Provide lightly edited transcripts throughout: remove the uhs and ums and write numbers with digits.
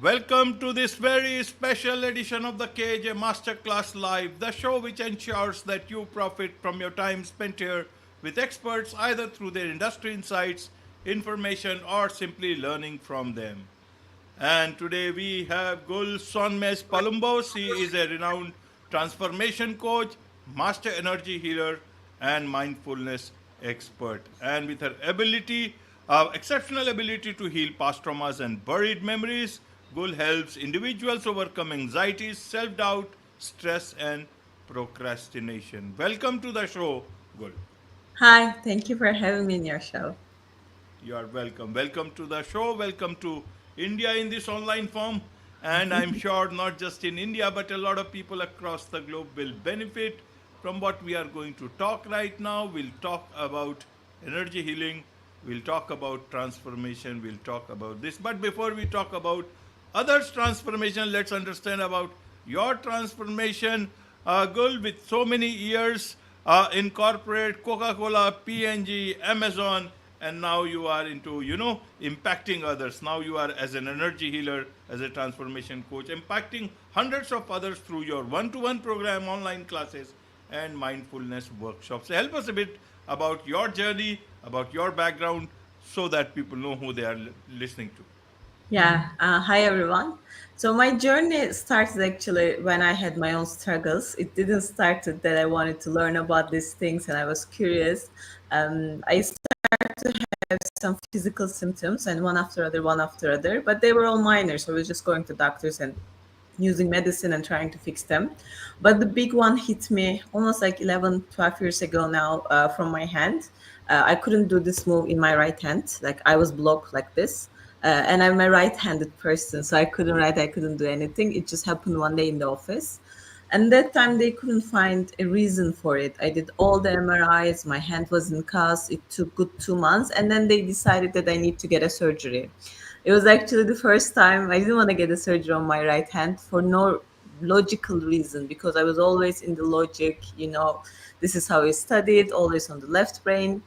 Welcome to this very special edition of the KJ Masterclass Live, the show which ensures that you profit from your time spent here with experts either through their industry insights, information, or simply learning from them. And today we have Gul Sonmez Palumbo. She is a renowned transformation coach, master energy healer, and mindfulness expert. And with her exceptional ability to heal past traumas and buried memories, Gul helps individuals overcome anxieties, self doubt, stress, and procrastination. Welcome to the show, Gul. Hi, thank you for having me in your show. You are welcome. Welcome to the show. Welcome to India in this online form. And I'm sure not just in India, but a lot of people across the globe will benefit from what we are going to talk right now. We'll talk about energy healing. We'll talk about transformation. We'll talk about this. But before we talk about others' transformation, let's understand about your transformation. Gul, with so many years in corporate, Coca-Cola, P&G, Amazon, and now you are into, impacting others. Now you are as an energy healer, as a transformation coach, impacting hundreds of others through your one-to-one program, online classes, and mindfulness workshops. Help us a bit about your journey, about your background, so that people know who they are listening to. Hi everyone. So my journey started actually when I had my own struggles. It didn't start that I wanted to learn about these things and I was curious. I started to have some physical symptoms and one after other, but they were all minor. So I was just going to doctors and using medicine and trying to fix them. But the big one hit me almost like 11, 12 years ago now from my hand. I couldn't do this move in my right hand. Like I was blocked like this. And I'm a right-handed person, so I couldn't write, I couldn't do anything. It just happened one day in the office. And that time they couldn't find a reason for it. I did all the MRIs, my hand was in cast. It took good 2 months. And then they decided that I need to get a surgery. It was actually the first time I didn't want to get a surgery on my right hand for no logical reason, because I was always in the logic, this is how I studied, always on the left brain.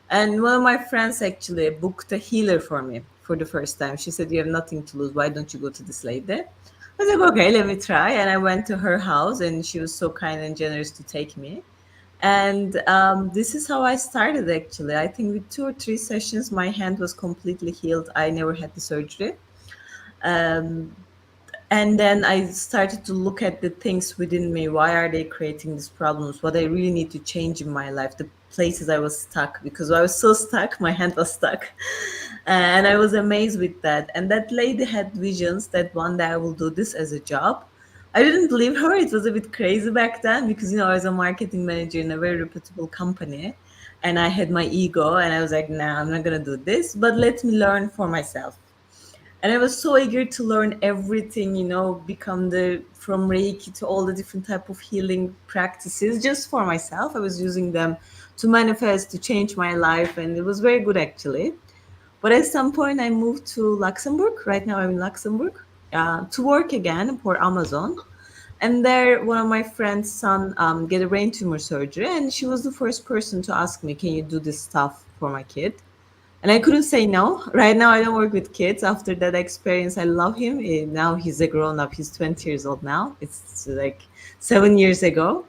And one of my friends actually booked a healer for me for the first time. She said, "You have nothing to lose. Why don't you go to this lady?" I was like, "Okay, let me try." And I went to her house, and she was so kind and generous to take me. And this is how I started actually. I think with 2 or 3 sessions, my hand was completely healed. I never had the surgery. Um, and then I started to look at the things within me. Why are they creating these problems? What I really need to change in my life, the places I was stuck, because I was so stuck, my hand was stuck. And I was amazed with that. And that lady had visions that one day I will do this as a job. I didn't believe her. It was a bit crazy back then because, I was a marketing manager in a very reputable company and I had my ego and I was like, nah, I'm not going to do this, but let me learn for myself. And I was so eager to learn everything, become from Reiki to all the different type of healing practices just for myself. I was using them to manifest, to change my life, and it was very good actually. But at some point, I moved to Luxembourg. Right now, I'm in Luxembourg to work again for Amazon. And there, one of my friend's son get a brain tumor surgery, and she was the first person to ask me, "Can you do this stuff for my kid?" And I couldn't say no. Right now, I don't work with kids. After that experience, I love him. Now he's a grown up. He's 20 years old now. It's like 7 years ago.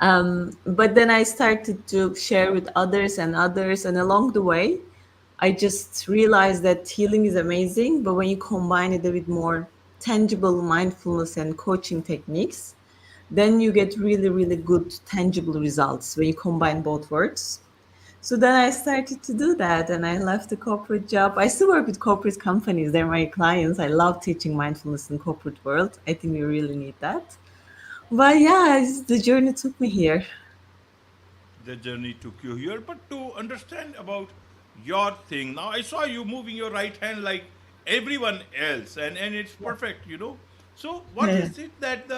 But then I started to share with others and others. And along the way, I just realized that healing is amazing. But when you combine it with more tangible mindfulness and coaching techniques, then you get really, really good tangible results when you combine both words. So then I started to do that and I left the corporate job. I still work with corporate companies. They're my clients. I love teaching mindfulness in corporate world. I think we really need that. But yeah, the journey took me here. The journey took you here, but to understand about your thing. Now, I saw you moving your right hand like everyone else, and it's perfect. So, what Yeah. is it that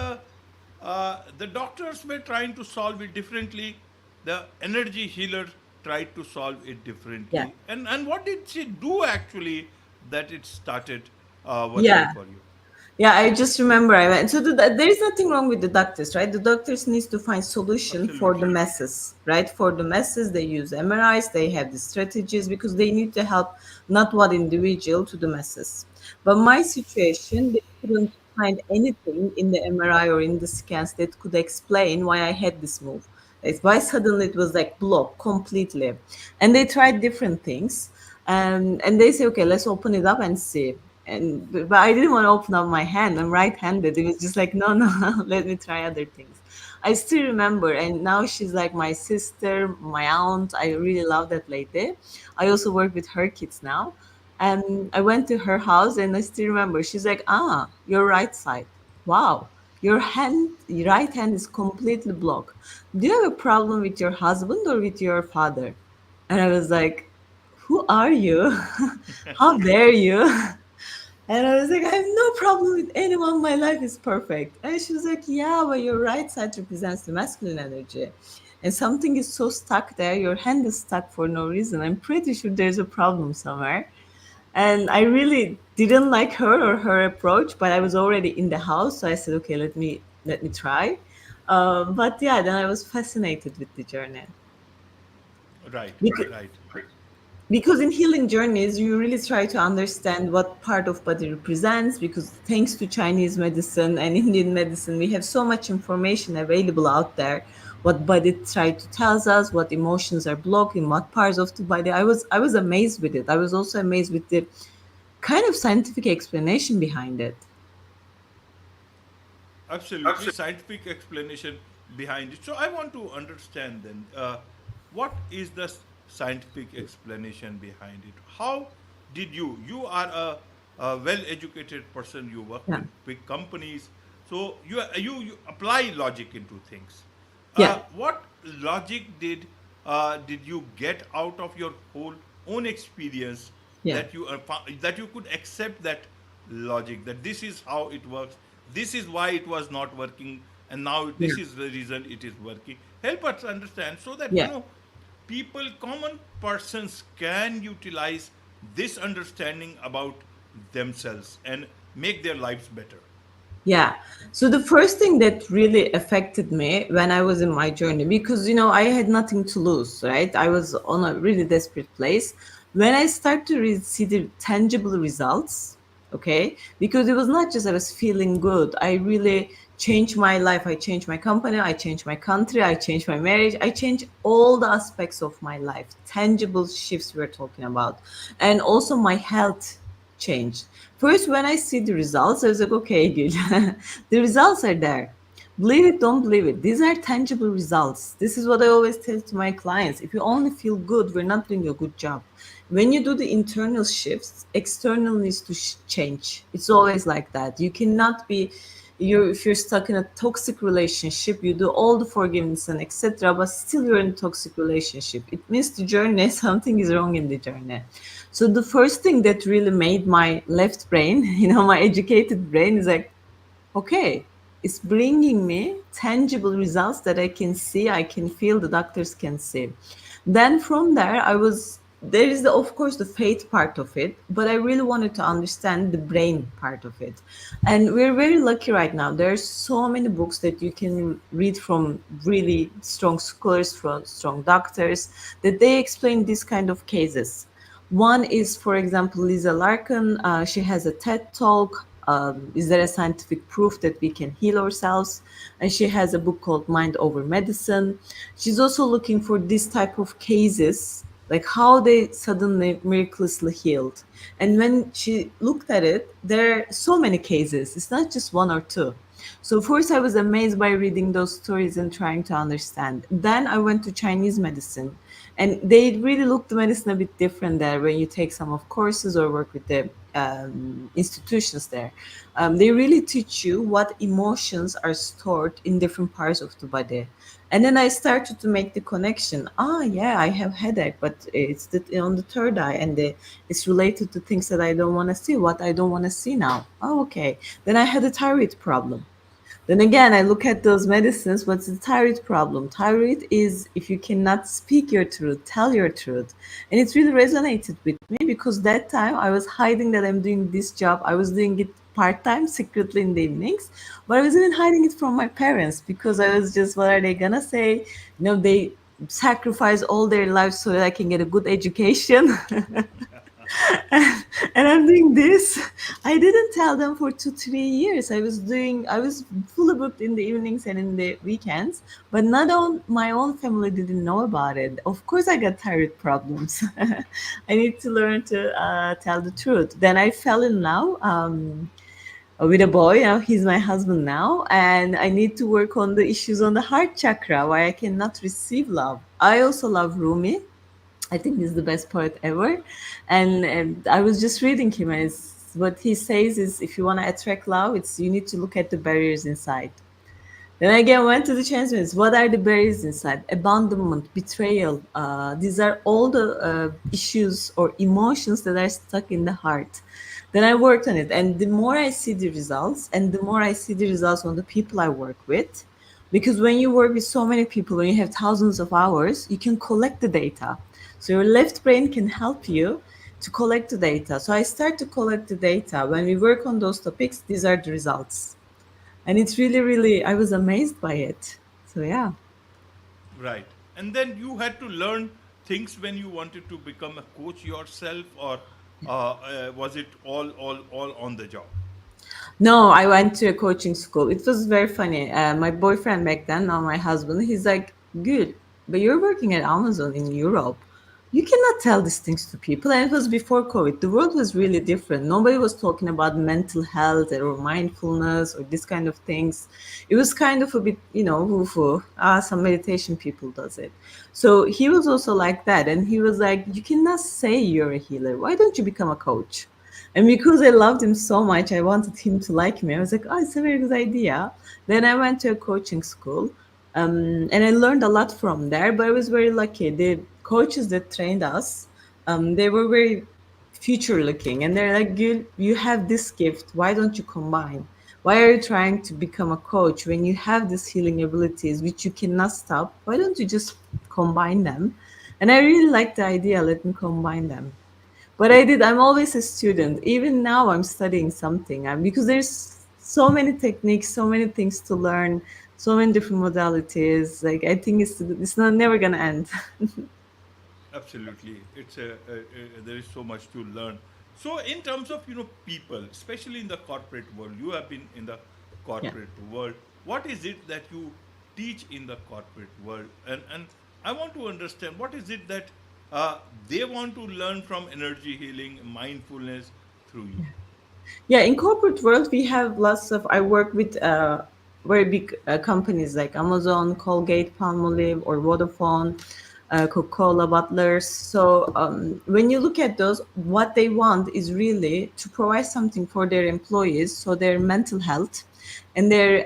the doctors were trying to solve it differently? The energy healer tried to solve it Yeah. differently, and what did she do actually that it started working Yeah. for you? Yeah, I just remember I went. So there is nothing wrong with the doctors, right? The doctors needs to find solution for the Absolutely. masses, right? For the masses, they use MRIs, they have the strategies because they need to help not one individual to the masses. But my situation, they couldn't find anything in the MRI or in the scans that could explain why I had this move. It's why suddenly it was like blocked completely. And they tried different things. And they say, okay, let's open it up and see. But I didn't want to open up my hand. I'm right-handed. It was just like, no, no, let me try other things. I still remember, and now she's like my sister, my aunt. I really love that lady. I also work with her kids now. And I went to her house, and I still remember. She's like, "Ah, your right side. Wow, your right hand is completely blocked. Do you have a problem with your husband or with your father?" And I was like, "Who are you? How dare you?" And I was like, "I have no problem with anyone. My life is perfect." And she was like, "Yeah, but your right side represents the masculine energy. And something is so stuck there, your hand is stuck for no reason. I'm pretty sure there's a problem somewhere." And I really didn't like her or her approach, but I was already in the house, so I said, "Okay, let me try." But yeah, then I was fascinated with the journey. Right, Because, right. because in healing journeys you really try to understand what part of body represents, because thanks to Chinese medicine and Indian medicine we have so much information available out there, what body try to tells us, what emotions are blocked in what parts of the body. I was amazed with it. I was also amazed with the kind of scientific explanation behind it. Absolutely, scientific explanation behind it. So I want to understand then, what is the scientific explanation behind it? How did you are a well-educated person, you work Yeah, with big companies, so you apply logic into things. yeah, What logic did you get out of your whole own experience yeah, that that you could accept that logic, that this is how it works, this is why it was not working, and now yeah, this is the reason it is working. Help us understand so that yeah. people, common persons, can utilize this understanding about themselves and make their lives better. Yeah. So the first thing that really affected me when I was in my journey, because I had nothing to lose, right? I was on a really desperate place. When I started to see the tangible results, okay, because it was not just I was feeling good. I really changed my life. I changed my company. I changed my country. I changed my marriage. I changed all the aspects of my life. Tangible shifts we're talking about, and also my health changed. First, when I see the results, I was like, okay, good. The results are there. Believe it, don't believe it. These are tangible results. This is what I always tell to my clients. If you only feel good, we're not doing a good job. When you do the internal shifts, external needs to change. It's always like that. You cannot be if you're stuck in a toxic relationship, you do all the forgiveness and etc., but still you're in a toxic relationship. It means the journey, something is wrong in the journey. So the first thing that really made my left brain, my educated brain, is like, okay, it's bringing me tangible results that I can see, I can feel, the doctors can see. Then from there, there is of course the faith part of it, but I really wanted to understand the brain part of it. And we're very lucky right now. There's so many books that you can read from really strong scholars, from strong doctors, that they explain these kind of cases. One is, for example, Lisa Larkin. She has a TED talk. Is there a scientific proof that we can heal ourselves? And she has a book called Mind Over Medicine. She's also looking for this type of cases, like how they suddenly miraculously healed. And when she looked at it, there are so many cases. It's not just one or two. So first I was amazed by reading those stories and trying to understand. Then I went to Chinese medicine, and they really look the medicine a bit different there when you take some of courses or work with the institutions there. They really teach you what emotions are stored in different parts of the body. And then I started to make the connection. Ah, yeah, I have headache, but on the third eye, and it's related to things that I don't want to see, what I don't want to see now. Oh, okay. Then I had a thyroid problem. Then again, I look at those medicines. What's the thyroid problem? Thyroid is if you cannot speak your truth, tell your truth. And it really resonated with me because that time I was hiding that I'm doing this job. I was doing it part time, secretly in the evenings, but I was even hiding it from my parents because I was just, what are they gonna say? They sacrifice all their lives so that I can get a good education. And I'm doing this. I didn't tell them for 2 3 years. I was fully booked in the evenings and in the weekends, but not on my own family didn't know about it. Of course I got thyroid problems. I need to learn to tell the truth. Then I fell in love with a boy. Now he's my husband now, and I need to work on the issues on the heart chakra why I cannot receive love. I also love Rumi. I think he's the best poet ever. And I was just reading him, and what he says is if you want to attract love, it's you need to look at the barriers inside. Then I again went to the transmitters. What are the barriers inside? Abandonment, betrayal. These are all the issues or emotions that are stuck in the heart. Then I worked on it. And the more I see the results, and the more I see the results on the people I work with, because when you work with so many people, when you have thousands of hours, you can collect the data. So your left brain can help you to collect the data. So I start to collect the data. When we work on those topics, these are the results. And it's really, really, I was amazed by it. So yeah. Right. And then you had to learn things when you wanted to become a coach yourself, or was it all on the job? No, I went to a coaching school. It was very funny. My boyfriend back then, now my husband, he's like, good, but you're working at Amazon in Europe. You cannot tell these things to people. And it was before COVID. The world was really different. Nobody was talking about mental health or mindfulness or this kind of things. It was kind of a bit, woo-foo. Some meditation people does it. So he was also like that. And he was like, you cannot say you're a healer. Why don't you become a coach? And because I loved him so much, I wanted him to like me. I was like, oh, it's a very good idea. Then I went to a coaching school, and I learned a lot from there. But I was very lucky. The coaches that trained us, they were very future looking, and they're like, you have this gift. Why don't you combine? Why are you trying to become a coach when you have these healing abilities which you cannot stop? Why don't you just combine them? And I really liked the idea. Let me combine them. But I'm always a student. Even now, I'm studying something because there's so many techniques, so many things to learn, so many different modalities. Like, I think it's not never going to end. Absolutely, it's there is so much to learn. So, in terms of people, especially in the corporate world, you have been in the Yeah. corporate world. What is it that you teach in the corporate world? And I want to understand what is it that they want to learn from energy healing, mindfulness through you. Yeah, in corporate world, we have lots of. I work with very big companies like Amazon, Colgate, Palmolive, or Vodafone, Coca-Cola, Butlers. So when you look at those, what they want is really to provide something for their employees, so their mental health and their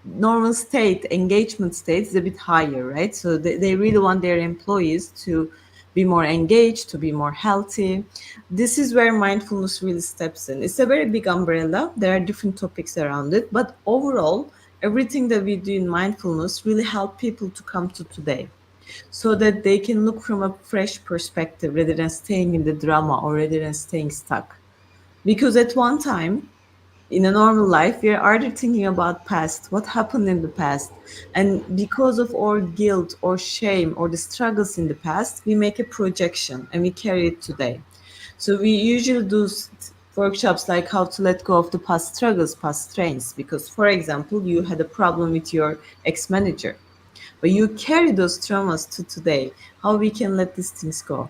normal state, engagement state is a bit higher, right? So they really want their employees to be more engaged, to be more healthy. This is where mindfulness really steps in. It's a very big umbrella. There are different topics around it, but overall, everything that we do in mindfulness really help people to come to today so that they can look from a fresh perspective rather than staying in the drama or rather than staying stuck. Because at one time, in a normal life, we are either thinking about past, what happened in the past, and because of our guilt or shame or the struggles in the past, we make a projection and we carry it today. So we usually do workshops like how to let go of the past struggles, past strains. Because, for example, you had a problem with your ex-manager, but you carry those traumas to today, how we can let these things go.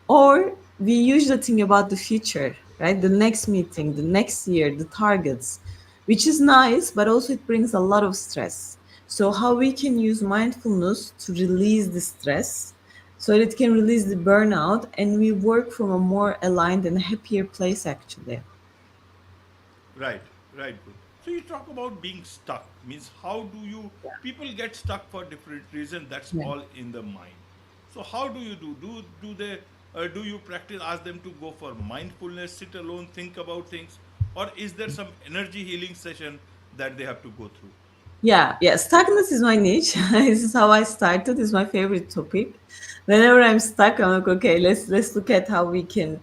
Or we usually think about the future, right? The next meeting, the next year, the targets, which is nice, but also it brings a lot of stress. So how we can use mindfulness to release the stress so that it can release the burnout and we work from a more aligned and happier place actually. Right, right, good. So you talk about being stuck. Means how do you people get stuck for different reasons? That's Yeah. all in the mind. So how do you do they do you practice? Ask them to go for mindfulness, sit alone, think about things, or is there some energy healing session that they have to go through? Yeah. Stuckness is my niche. This is how I started. It's my favorite topic. Whenever I'm stuck, I'm like, okay, let's look at how we can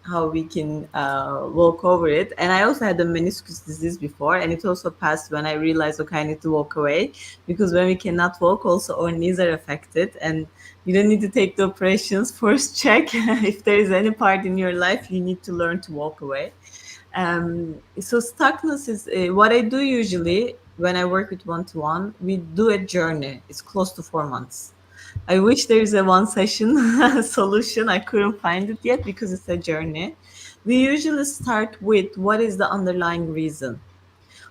walk over it. And I also had a meniscus disease before, and it also passed when I realized, okay, I need to walk away because when we cannot walk, also our knees are affected, and You don't need to take the operations. First, check if there is any part in your life you need to learn to walk away. So stuckness is what I do usually when I work with one-to-one. We do a journey. It's close to 4 months. I wish there is a one session solution. I couldn't find it yet because it's a journey. We usually start with what is the underlying reason,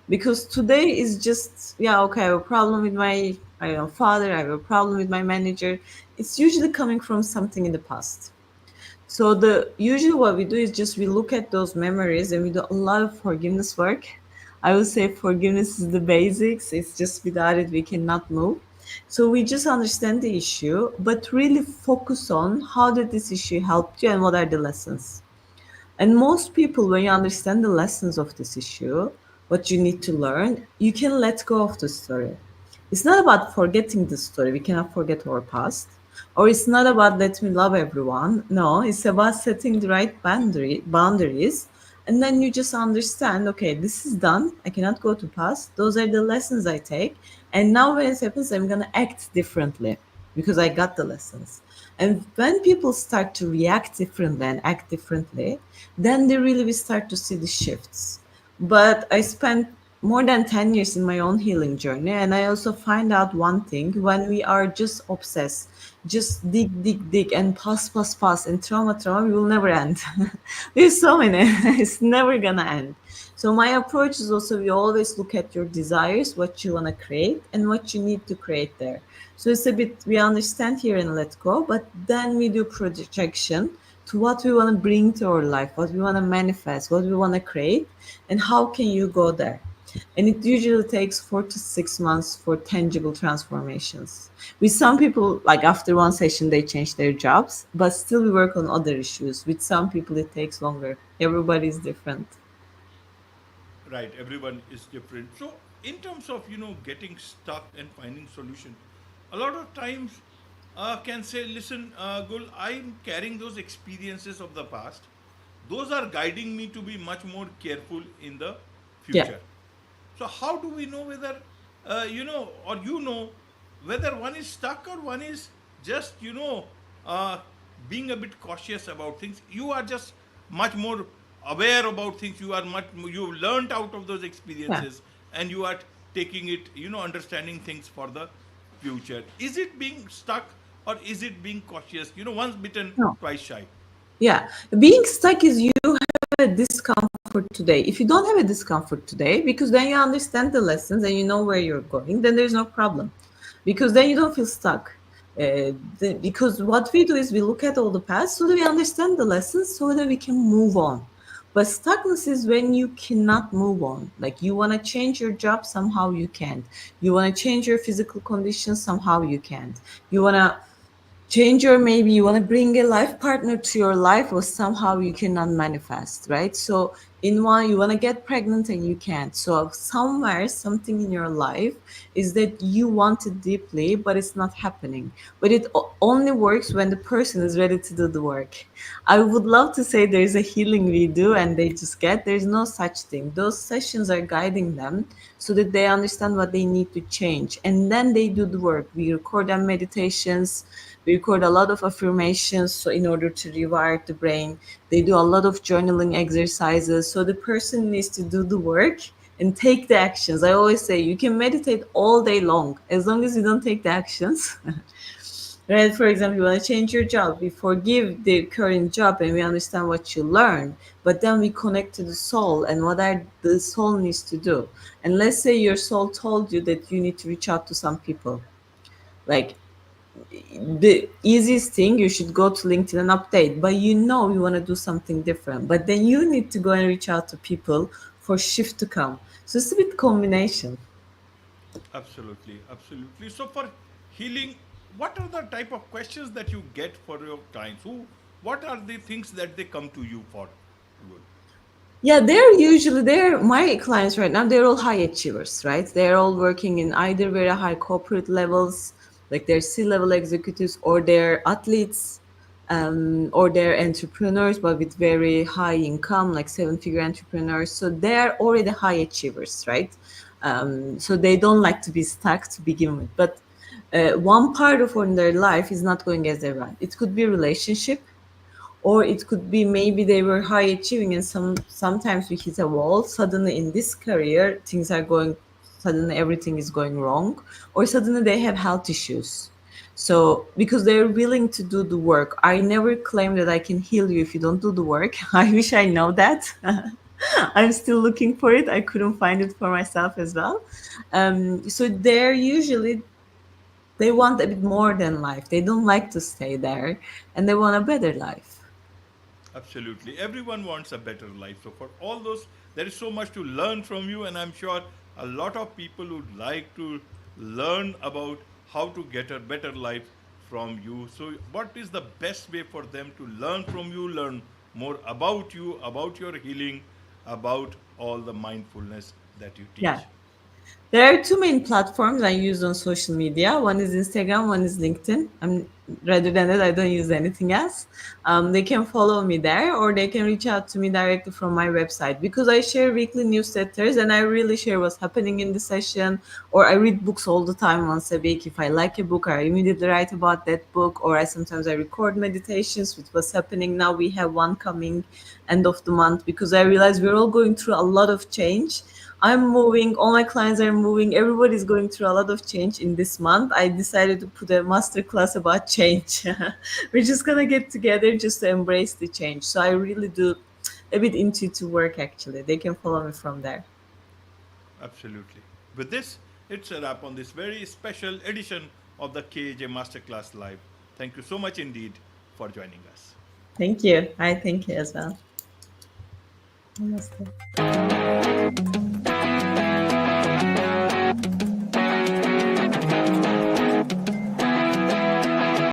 because today is just, yeah, okay, I have a problem with my, I don't know, father, I have a problem with my manager. It's usually coming from something in the past. So the usually what we do is just we look at those memories and we do a lot of forgiveness work. I would say forgiveness is the basics. It's just without it we cannot move. So we just understand the issue, but really focus on how did this issue help you and what are the lessons. And most people, when you understand the lessons of this issue, what you need to learn, you can let go of the story. It's not about forgetting the story. We cannot forget our past. Or it's not about let me love everyone. No, it's about setting the right boundaries. And then you just understand, okay, this is done. I cannot go to past. Those are the lessons I take. And now when it happens, I'm gonna act differently because I got the lessons. And when people start to react differently and act differently, then they really will start to see the shifts. But I spent more than 10 years in my own healing journey, and I also find out one thing: when we are just obsessed, just dig, and pass, and trauma, we will never end. There's so many, it's never gonna end. So, my approach is also we always look at your desires, what you want to create, and what you need to create there. So, it's a bit we understand here and let go, but then we do projection to what we want to bring to our life, what we want to manifest, what we want to create, and how can you go there. And it usually takes 4 to 6 months for tangible transformations. With some people, like after one session, they change their jobs, but still we work on other issues. With some people, it takes longer. Everybody is different. Right, everyone is different. So, in terms of getting stuck and finding solution, a lot of times can say, listen, Gul, I'm carrying those experiences of the past. Those are guiding me to be much more careful in the Yeah. future. So, how do we know whether, or whether one is stuck or one is just, uh, being a bit cautious about things? You are just much more aware about things. You've learned out of those Yeah. experiences and you are taking it, understanding things for the future. Is it being stuck or is it being cautious? Once bitten, No. twice shy. Yeah. Being stuck is you have a discomfort today. If you don't have a discomfort today, because then you understand the lessons and you know where you're going, then there's no problem. Because then you don't feel stuck. Because what we do is we look at all the past so that we understand the lessons so that we can move on. But stuckness is when you cannot move on. Like you want to change your job, somehow you can't. You want to change your physical condition, somehow you can't. You want to change, or maybe you want to bring a life partner to your life or somehow you cannot manifest, right? So in one you want to get pregnant and you can't. So somewhere something in your life is that you want it deeply but it's not happening. But it only works when the person is ready to do the work. I would love to say there's a healing we do and they just get, there's no such thing. Those sessions are guiding them so that they understand what they need to change and then they do the work. We record them meditations, we record a lot of affirmations so in order to rewire the brain. They do a lot of journaling exercises. So the person needs to do the work and take the actions. I always say you can meditate all day long as long as you don't take the actions. Right? For example, you want to change your job. We forgive the current job and we understand what you learn, but then we connect to the soul and what are the soul needs to do. And let's say your soul told you that you need to reach out to some people. Like the easiest thing, you should go to LinkedIn and update, but you want to do something different, but then you need to go and reach out to people for shift to come. So it's a bit combination. Absolutely, absolutely. So for healing, what are the type of questions that you get for your clients? What are the things that they come to you for? Good. Yeah, they're my clients right now, they're all high achievers, right? They're all working in either very high corporate levels, like they're C-level executives, or they're athletes, or they're entrepreneurs, but with very high income, like seven-figure entrepreneurs. So they're already high achievers, right? So they don't like to be stuck to begin with. But one part of in their life is not going as they want. It could be relationship, or it could be maybe they were high achieving and sometimes we hit a wall. Suddenly in this career things are going, suddenly everything is going wrong, or suddenly they have health issues. So because they're willing to do the work, I never claim that I can heal you if you don't do the work. I wish I know that. I'm still looking for it. I couldn't find it for myself as well. So they're usually, they want a bit more than life. They don't like to stay there, and they want a better life. Absolutely. Everyone wants a better life. So, for all those, there is so much to learn from you, and I'm sure a lot of people would like to learn about how to get a better life from you. So, what is the best way for them to learn from you, learn more about you, about your healing, about all the mindfulness that you Yeah. teach? There are two main platforms I use on social media. One is Instagram, one is LinkedIn. Rather than that, I don't use anything else. They can follow me there, or they can reach out to me directly from my website, because I share weekly newsletters and I really share what's happening in the session. Or I read books all the time once a week. If I like a book, I immediately write about that book. Or I record meditations with what's happening now. We have one coming end of the month, because I realize we're all going through a lot of change. I'm moving, all my clients are moving, everybody's going through a lot of change in this month. I decided to put a master class about change. We're just gonna get together just to embrace the change. So I really do a bit intuitive work actually. They can follow me from there. Absolutely. With this, it's a wrap on this very special edition of the KJ Masterclass Live. Thank you so much indeed for joining us. Thank you. I thank you as well. Namaste.